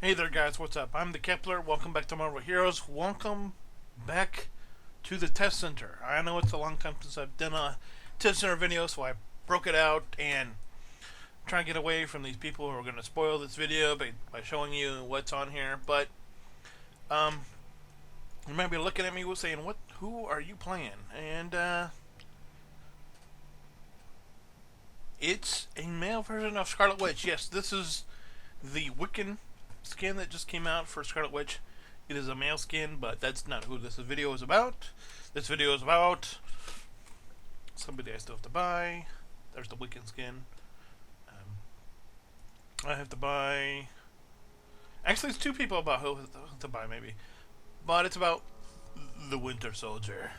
Hey there, guys. What's up? I'm TheKepler. Welcome back to Marvel Heroes. Welcome back to the test center. I know it's a long time since I've done a test center video, so I broke it out and I'm trying to get away from these people who are going to spoil this video by showing you what's on here. But um, you might be looking at me saying, "What? Who are you playing?" And it's a male version of Scarlet Witch. Yes, this is the Wiccan skin that just came out for Scarlet Witch. It is a male skin, but that's not who this video is about. This video is about somebody I still have to buy. There's the Wiccan skin. I have to buy. Actually, it's two people about who to buy, maybe. But it's about the Winter Soldier.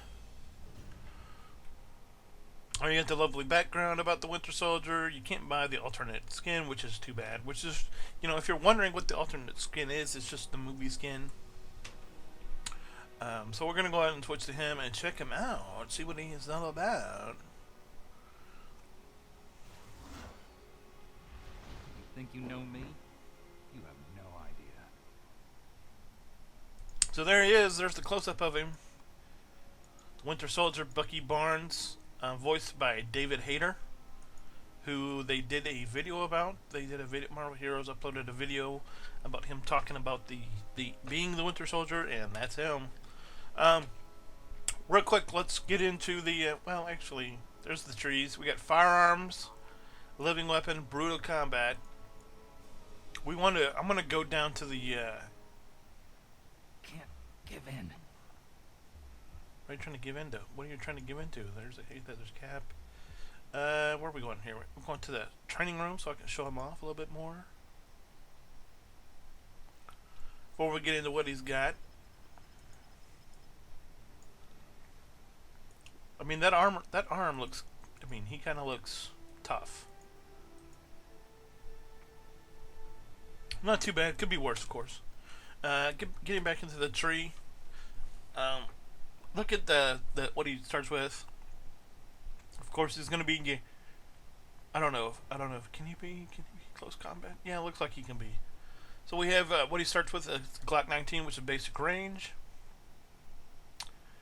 You get the lovely background about the Winter Soldier. You can't buy the alternate skin, which is too bad. Which is, if you're wondering what the alternate skin is, it's just the movie skin. So we're going to go ahead and switch to him and check him out. See what he is all about. You think you know me? You have no idea. So there he is. There's the close-up of him. Winter Soldier Bucky Barnes. Voiced by David Hayter, who they did a video about. They did a video. Marvel Heroes uploaded a video about him talking about the being the Winter Soldier, and that's him. Real quick, let's get into the. Well, actually, there's the trees. We got firearms, living weapon, brutal combat. I'm gonna go down to the. Can't give in. What are you trying to give into? What are you trying to give into? There's Cap. Where are we going here? We're going to the training room so I can show him off a little bit more. Before we get into what he's got. I mean, that arm looks, he kind of looks tough. Not too bad. Could be worse, of course. Getting back into the tree. Look at the what he starts with. Of course, he's going to be. I don't know. Can he be close combat? Yeah, it looks like he can be. So we have what he starts with: Glock 19, which is basic range.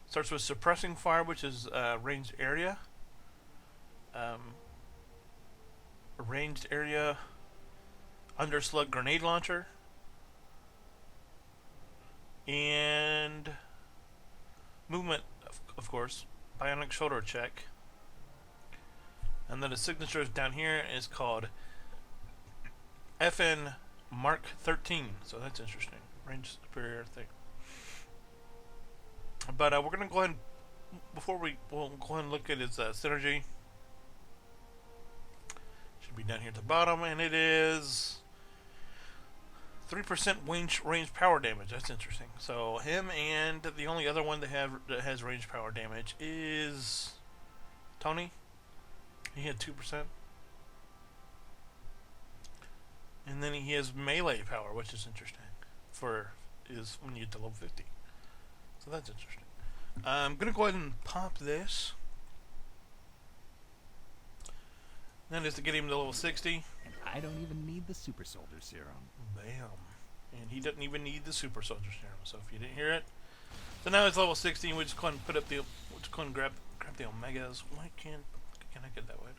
Starts with suppressing fire, which is ranged area. Ranged area. Underslug grenade launcher. And movement, of course, bionic shoulder check, and then the signature is down here is called FN Mark 13. So that's interesting, range superior thing. But we're gonna go ahead we'll go ahead and look at his synergy. Should be down here at the bottom, and it is 3% range power damage. That's interesting. So him, and the only other one that has range power damage is Tony. He had 2%. And then he has melee power, which is interesting. Is when you get to level 50. So that's interesting. I'm gonna go ahead and pop this. That is to get him to level 60. And I don't even need the super soldier serum. Bam. And he doesn't even need the super soldier serum. So if you didn't hear it. So now it's level 60, and we just go ahead and put up the grab the omegas. Why can I get that way?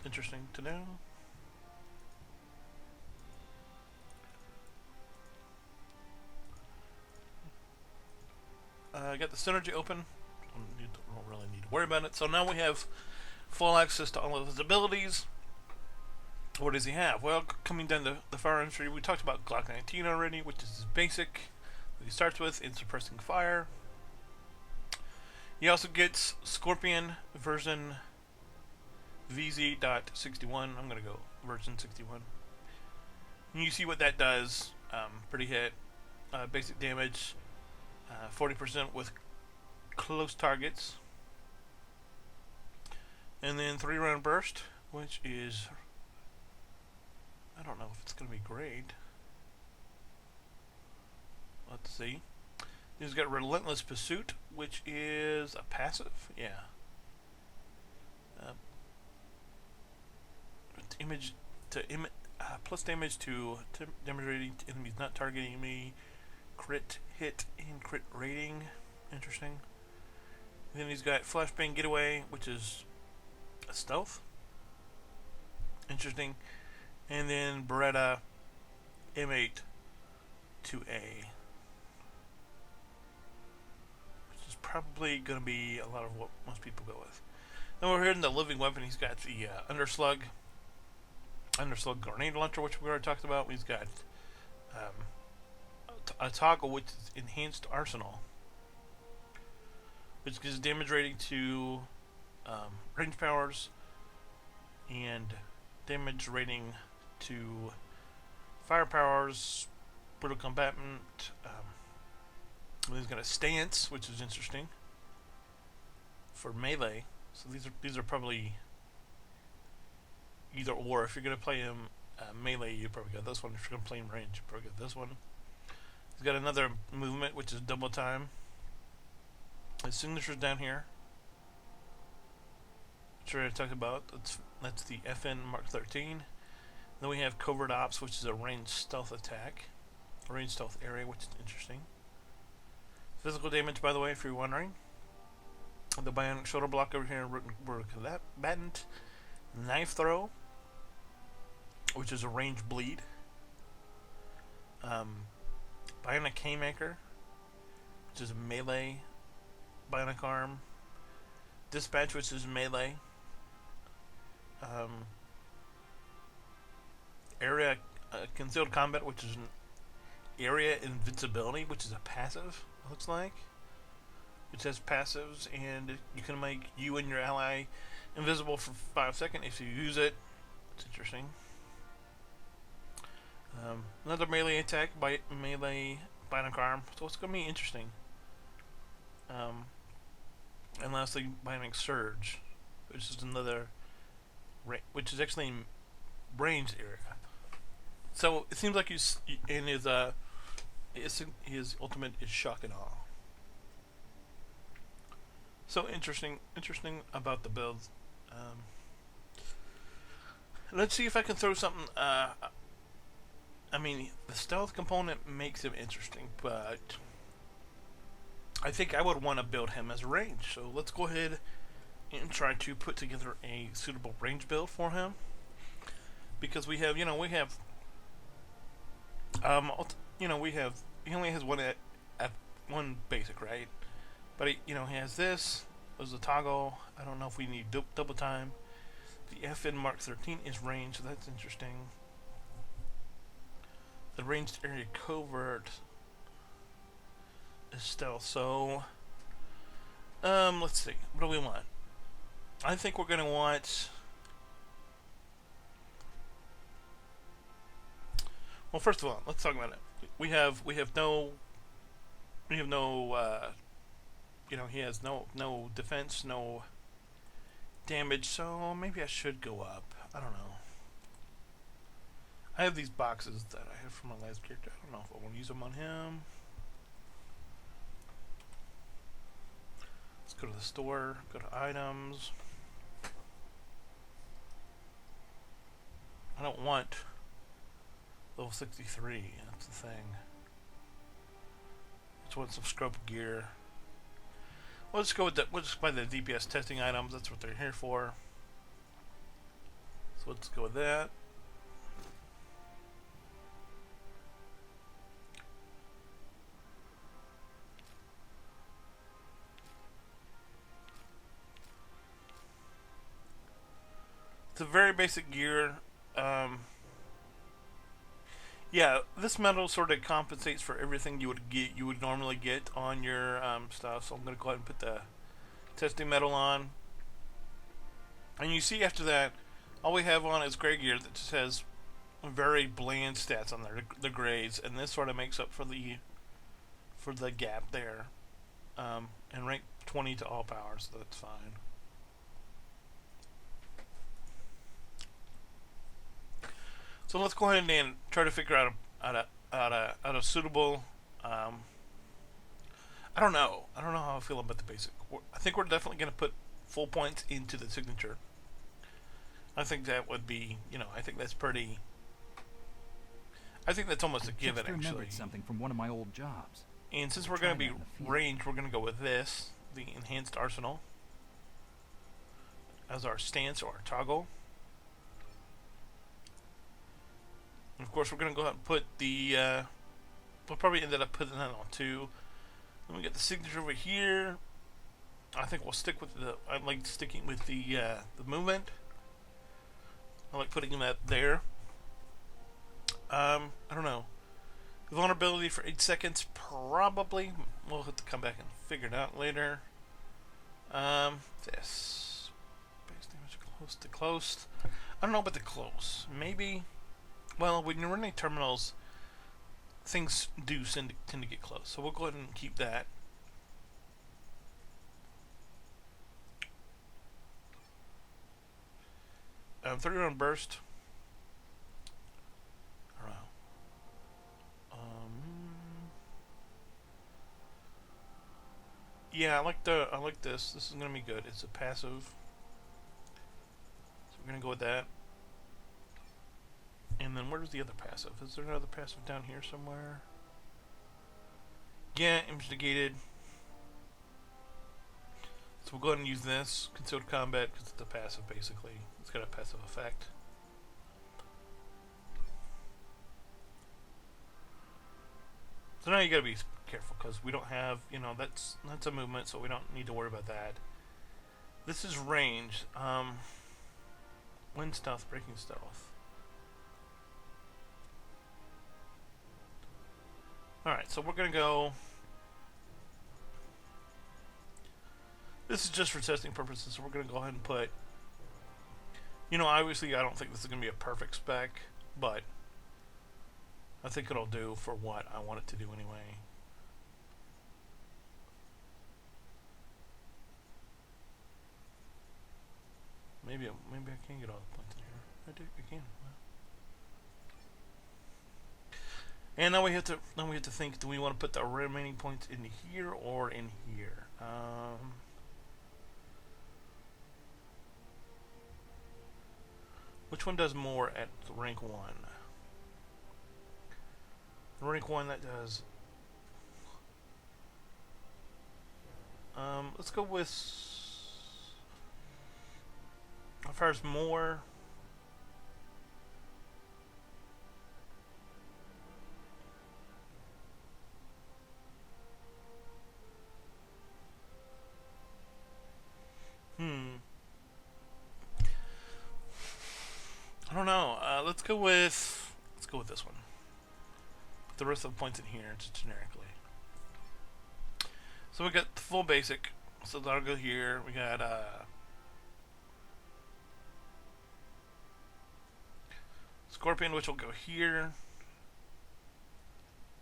Interesting to know. I got the synergy open. Don't really need to worry about it. So now we have full access to all of his abilities. What does he have? Well, coming down the firearms tree, we talked about Glock 19 already, which is his basic that he starts with in suppressing fire. He also gets Scorpion version VZ.61. I'm going to go version 61. And you see what that does. Pretty hit. Basic damage. 40% with close targets. And then 3-round burst, which is... I don't know if it's going to be great. Let's see. He's got Relentless Pursuit, which is a passive. Yeah. plus damage to damage rating to enemies not targeting me, crit hit and crit rating. Interesting. And then he's got Flashbang Getaway, which is a stealth. Interesting. And then Beretta M8 2A, which is probably going to be a lot of what most people go with. Then we're here in the living weapon. He's got the Underslug grenade launcher, which we already talked about. He's got a toggle, which is enhanced arsenal, which gives damage rating to range powers and damage rating to fire powers, brutal combatant. He's got a stance, which is interesting for melee. So these are probably either or. If you're gonna play him melee, you probably got this one. If you're gonna play him range, you probably got this one. He's got another movement, which is double time. His signature's down here, which we already talked about. That's the FN Mark 13. Then we have Covert Ops, which is a ranged stealth attack, a ranged stealth area, which is interesting. Physical damage, by the way, if you're wondering. The bionic shoulder block over here, combatant. Knife throw, which is a range bleed. Bionic haymaker, which is a melee bionic arm. Dispatch, which is melee. Area concealed combat, which is an area invincibility, which is a passive. Looks like, which has passives, and you can make you and your ally invisible for 5 seconds if you use it. It's interesting. Another melee attack by melee bionic arm, so it's gonna be interesting. And lastly, bionic surge, which is another, which is actually in ranged area. So it seems like he's in his ultimate is shock and awe. So interesting about the build. Let's see if I can throw something. I mean, the stealth component makes him interesting, but I think I would want to build him as range. So let's go ahead and try to put together a suitable range build for him, because he only has one basic, right? But he has this. There's a toggle. I don't know if we need double time. The FN Mark 13 is range, so that's interesting. The ranged area covert is stealth. So, let's see. What do we want? I think we're gonna want. Well, first of all, let's talk about it. He has no defense, no damage, so maybe I should go up. I don't know. I have these boxes that I have from my last character. I don't know if I want to use them on him. Let's go to the store, go to items. I don't want level 63, that's the thing. I just want some scope gear. We'll just go with that. We'll just buy the DPS testing items. That's what they're here for. So let's go with that. It's a very basic gear. Yeah, this medal sort of compensates for everything you would normally get on your stuff. So I'm gonna go ahead and put the testing medal on. And you see after that, all we have on is gray gear that just has very bland stats on there, the grays, and this sort of makes up for the gap there. And rank 20 to all powers, so that's fine. So let's go ahead and try to figure out a suitable. I don't know how I feel about the basic. I think we're definitely going to put full points into the signature. I think that would be, I think that's pretty. I think that's almost a given, Just actually. remembered something from one of my old jobs. And since we're Try going to be that in the field. ranged, we're going to go with this, the enhanced arsenal, as our stance or our toggle. And of course, we're going to go ahead and put the. We'll probably ended up putting that on 2. Then we get the signature over here. I think we'll stick with the. I like sticking with the movement. I like putting that there. I don't know. Vulnerability for 8 seconds, probably. We'll have to come back and figure it out later. This. Base damage close to close. I don't know about the close. Maybe. Well, when you're running terminals, things do tend to get close. So we'll go ahead and keep that. 30 round burst. I don't know. Yeah, I like this. This is gonna be good. It's a passive, so we're gonna go with that. And then where's the other passive? Is there another passive down here somewhere? Yeah, image negated. So we'll go ahead and use this concealed combat because it's a passive basically. It's got a passive effect. So now you gotta be careful because we don't have, that's a movement, so we don't need to worry about that. This is range. Wind stealth, breaking stealth. Alright, so we're gonna go. This is just for testing purposes, so we're gonna go ahead and put. Obviously I don't think this is gonna be a perfect spec, but I think it'll do for what I want it to do anyway. Maybe I can get all the points in here. I can. And now we have to think: do we want to put the remaining points in here or in here? Which one does more at rank 1? Rank 1 that does. Let's go with. Fires more. I don't know. Let's go with this one. Put the rest of the points in here just generically. So we got the full basic. So that'll go here. We got Scorpion, which will go here.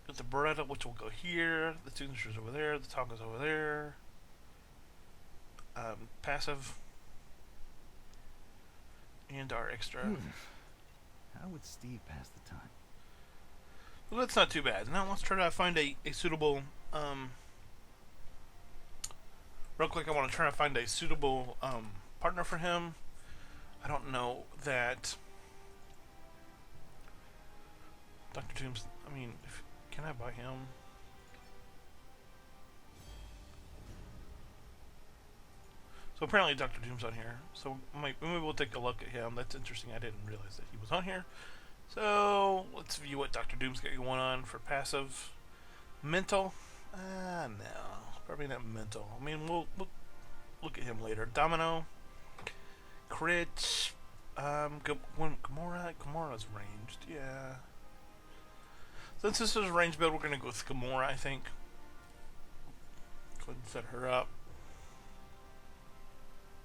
Got the Beretta, which will go here. The signature's over there. The toggle's over there. Passive. And our extra. How would Steve pass the time? Well, that's not too bad. Now let's try to find a suitable. Real quick, I want to try to find a suitable partner for him. I don't know that. Dr. Toombs. I mean, can I buy him? So apparently Dr. Doom's on here. So maybe we'll take a look at him. That's interesting. I didn't realize that he was on here. So let's view what Dr. Doom's got going on for passive. Mental? No. Probably not mental. I mean, we'll look at him later. Domino. Crit. Gamora's ranged. Yeah. Since this is a ranged build, we're going to go with Gamora, I think. Go ahead and set her up.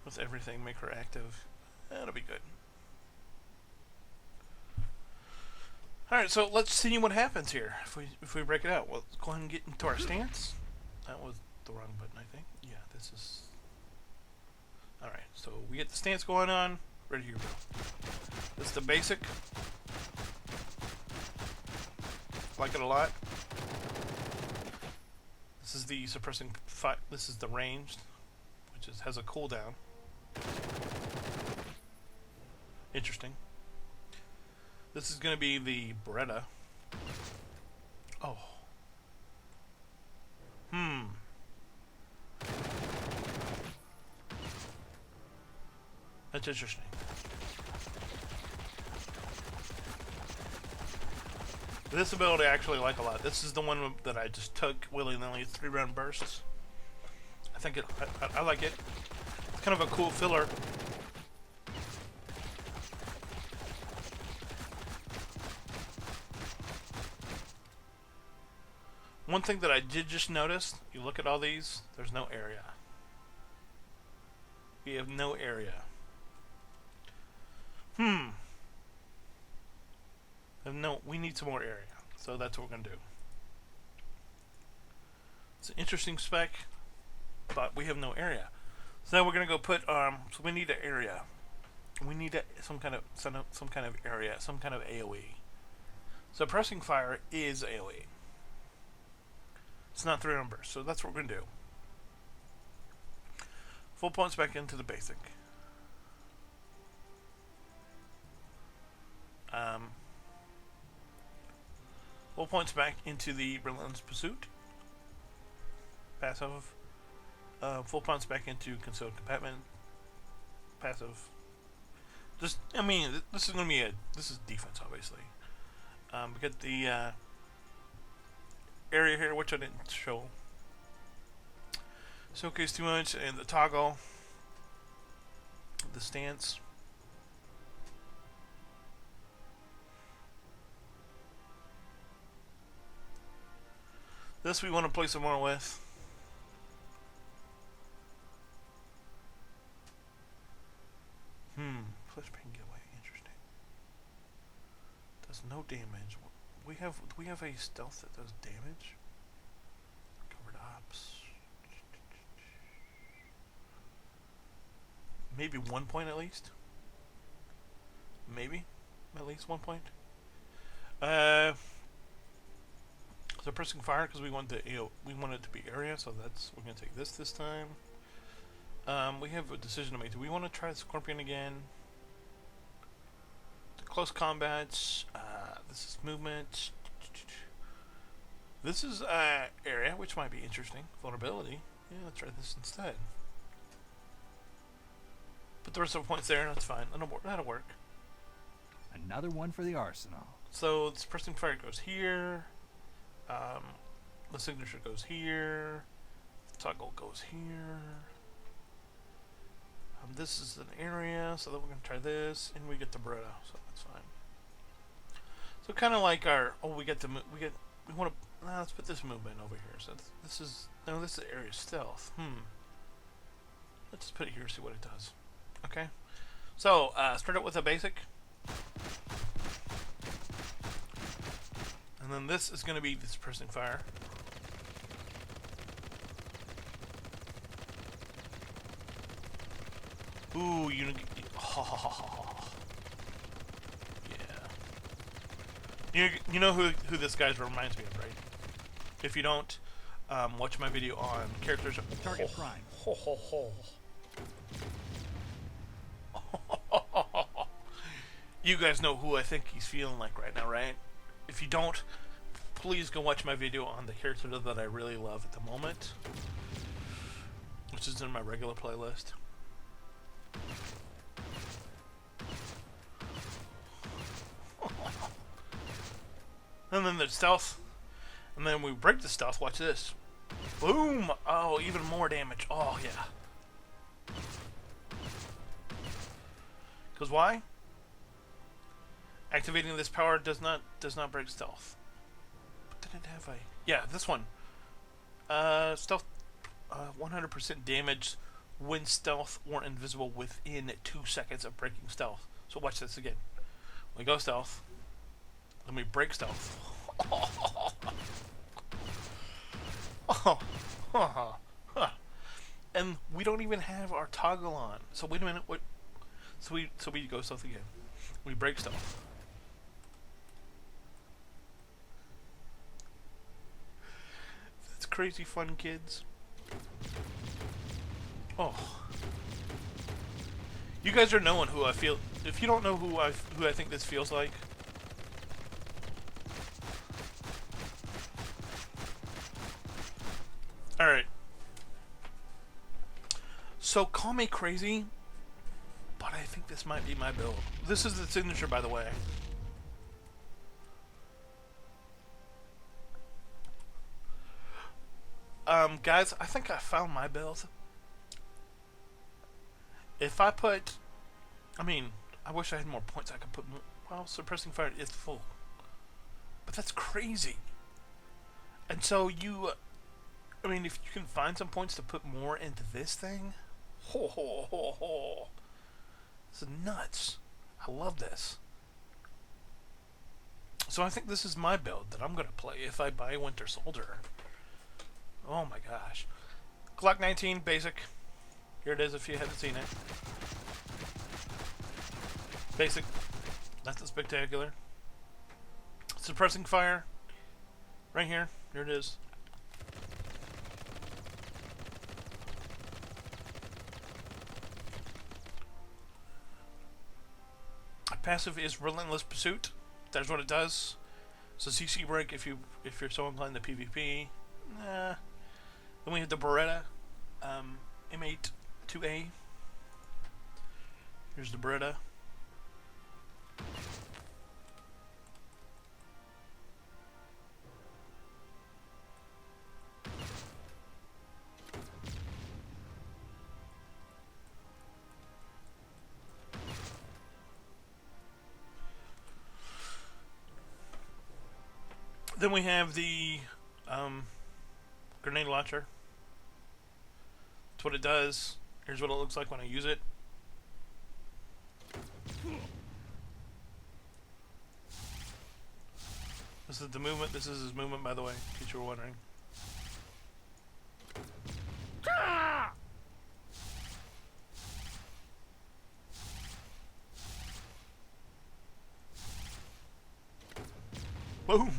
With everything, make her active. That'll be good. Alright, so let's see what happens here if we break it out. Well, let's go ahead and get into our stance. That was the wrong button, I think. Yeah, this is... Alright, so we get the stance going on. Ready to go. This is the basic. Like it a lot. This is the suppressing fight. This is the ranged, which has a cooldown. Interesting. This is going to be the Beretta. Oh. That's interesting. This ability I actually like a lot. This is the one that I just took willy-nilly, 3-round bursts. I think I like it. It's kind of a cool filler. One thing that I did just notice, you look at all these, there's no area. We have no area. No, we need some more area. So that's what we're going to do. It's an interesting spec, but we have no area. So now we're going to go put, so we need an area. We need some kind of area, some kind of AoE. So pressing fire is AoE. It's not 3 numbers, so that's what we're going to do. Full points back into the basic. Full points back into the Relentless Pursuit. Passive. Full points back into Concealed Compartment. Passive. Just, I mean, this is going to be this is defense, obviously. We got the area here, which I didn't show. Showcase too much, and the toggle. The stance. This we want to play some more with. Flesh pain getaway, interesting. Does no damage. We have a stealth that does damage. Covered ops. Maybe 1 point at least. Maybe at least 1 point. So pressing fire because we want it to be area, so we're gonna take this time. We have a decision to make. Do we want to try Scorpion again? Close combat. This is movement. This is area, which might be interesting. Vulnerability. Yeah, let's try this instead. Put the rest of the points there. That's fine. That'll work. Another one for the arsenal. So this pressing fire goes here. The signature goes here. The toggle goes here. This is an area, so then we're gonna try this, and we get the Beretta, so that's fine. So kind of like our we want to let's put this movement over here. So this is area stealth. Let's just put it here, see what it does. Okay. So start out with a basic. And then this is going to be this pressing fire. Ooh, yeah. You know who this guy reminds me of, right? If you don't, watch my video on characters. Target prime. You guys know who I think he's feeling like right now, right? If you don't, please go watch my video on the character that I really love at the moment, which is in my regular playlist. And then there's stealth. And then we break the stealth. Watch this. Boom! Oh, even more damage. Oh, yeah. Because why? Activating this power does not break stealth. But did it have a... Yeah, this one. Stealth 100% damage when stealth or invisible within 2 seconds of breaking stealth. So watch this again. We go stealth. Then we break stealth. And we don't even have our toggle on. So wait a minute. What? So we go stealth again. We break stealth. That's crazy fun, kids. Oh. You guys are knowing who I feel. if you don't know who I think this feels like, all right. So call me crazy, but I think this might be my build. This is the signature, by the way. Guys, I think I found my build. If I put, I mean, I wish I had more points. I could put more. Well, suppressing fire is full, but that's crazy. And so you, I mean, if you can find some points to put more into this thing, ho ho ho ho, this is nuts. I love this. So I think this is my build that I'm gonna play if I buy Winter Soldier. Oh my gosh. Glock 19 basic. Here it is if you haven't seen it. Basic. Nothing spectacular. Suppressing fire. Right here. Here it is. Passive is Relentless Pursuit. That's what it does. So CC break if you're so inclined to PvP. Nah. Then we have the Beretta, M8 2A. Here's the Beretta. Then we have the grenade launcher. That's what it does. Here's what it looks like when I use it. This is the movement. This is his movement, by the way, in case you were wondering. Boom!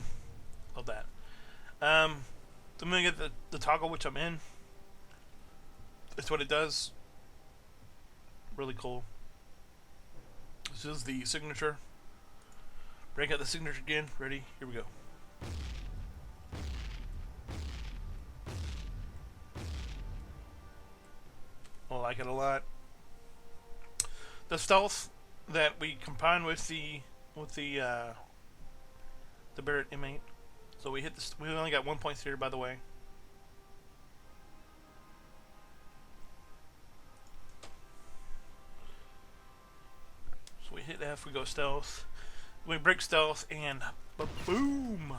Love that. I'm gonna get the toggle, which I'm in. That's what it does. Really cool. This is the signature. Break out the signature again. Ready? Here we go. I like it a lot. The stealth that we combine with the Barrett M8. So we hit this. We only got 1 point here, by the way. So we hit F. We go stealth. We break stealth and boom.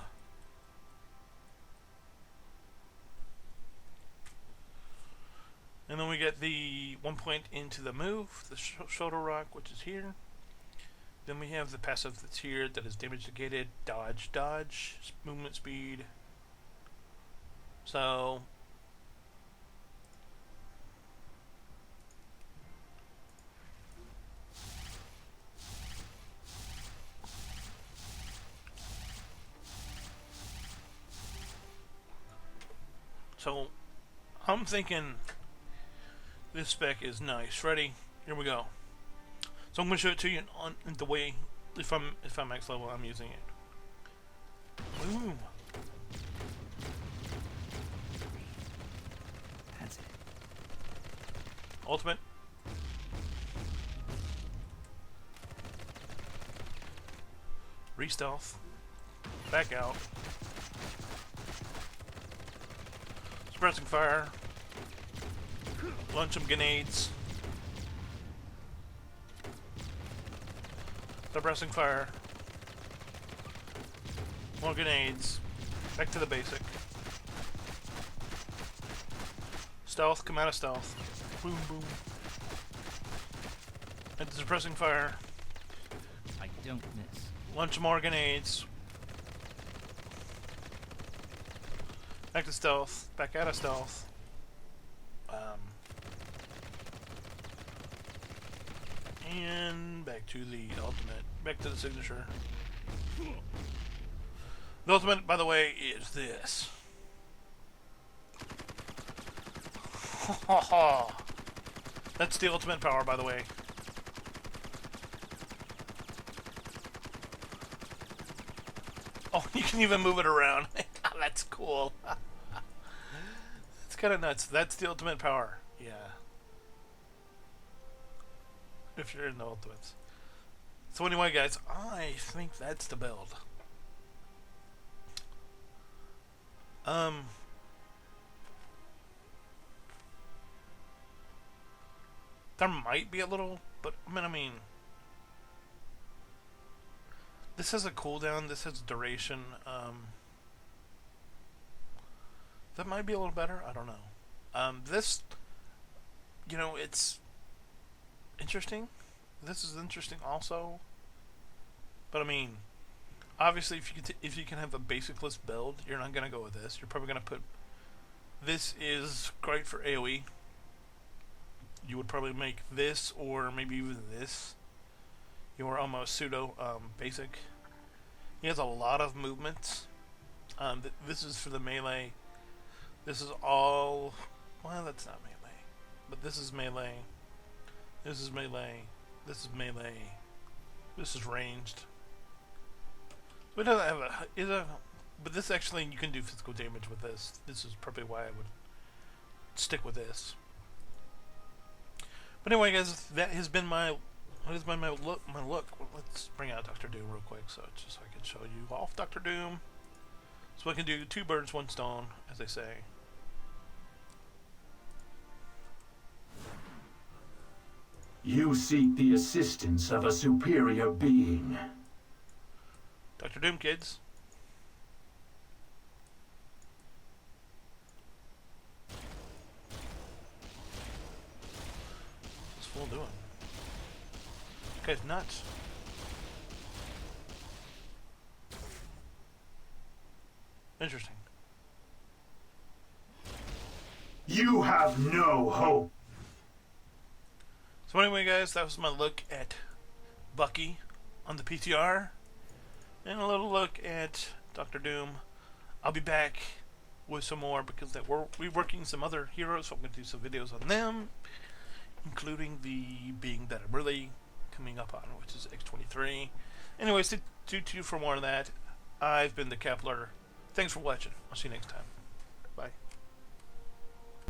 And then we get the 1 point into the move, the shoulder rock, which is here. Then we have the passive that's here that is damage negated, dodge, movement speed. So I'm thinking this spec is nice. Ready? Here we go. So I'm going to show it to you on the way if I'm max level I'm using it. Boom. That's it. Ultimate. Re-stealth. Back out. Suppressing fire. Launch some grenades. Suppressing fire. More grenades. Back to the basic. Stealth, come out of stealth. Boom, boom. And suppressing fire. I don't miss. Launch more grenades. Back to stealth. Back out of stealth. And back to the ultimate. Back to the signature. The ultimate, by the way, is this. That's the ultimate power, by the way. Oh, you can even move it around. That's cool. It's kind of nuts. That's the ultimate power. Yeah. If you're in the ultimates. So anyway, guys, I think that's the build. Um, there might be a little, but I mean, this has a cooldown. This has duration. That might be a little better. I don't know. This, it's interesting. This is interesting also. But I mean, obviously, if you can have a basicless build, you're not gonna go with this. You're probably gonna put. This is great for AOE. You would probably make this, or maybe even this, your almost pseudo basic. He has a lot of movements. This is for the melee. This is all. Well, that's not melee, but this is melee. This is melee. This is melee. This is ranged. We don't have but this actually you can do physical damage with this. This is probably why I would stick with this. But anyway, guys, that has been my look. Well, let's bring out Dr. Doom real quick, so I can show you off Dr. Doom. So I can do 2 birds, 1 stone, as they say. You seek the assistance of a superior being. Dr. Doom, kids. What's this fool doing? This guy's nuts. Interesting. You have no hope. So anyway, guys, that was my look at Bucky on the PTR. And a little look at Dr. Doom. I'll be back with some more because we're reworking some other heroes, so I'm going to do some videos on them, including the being that I'm really coming up on, which is X23. Anyway, stay tuned for more of that. I've been TheKepler. Thanks for watching. I'll see you next time.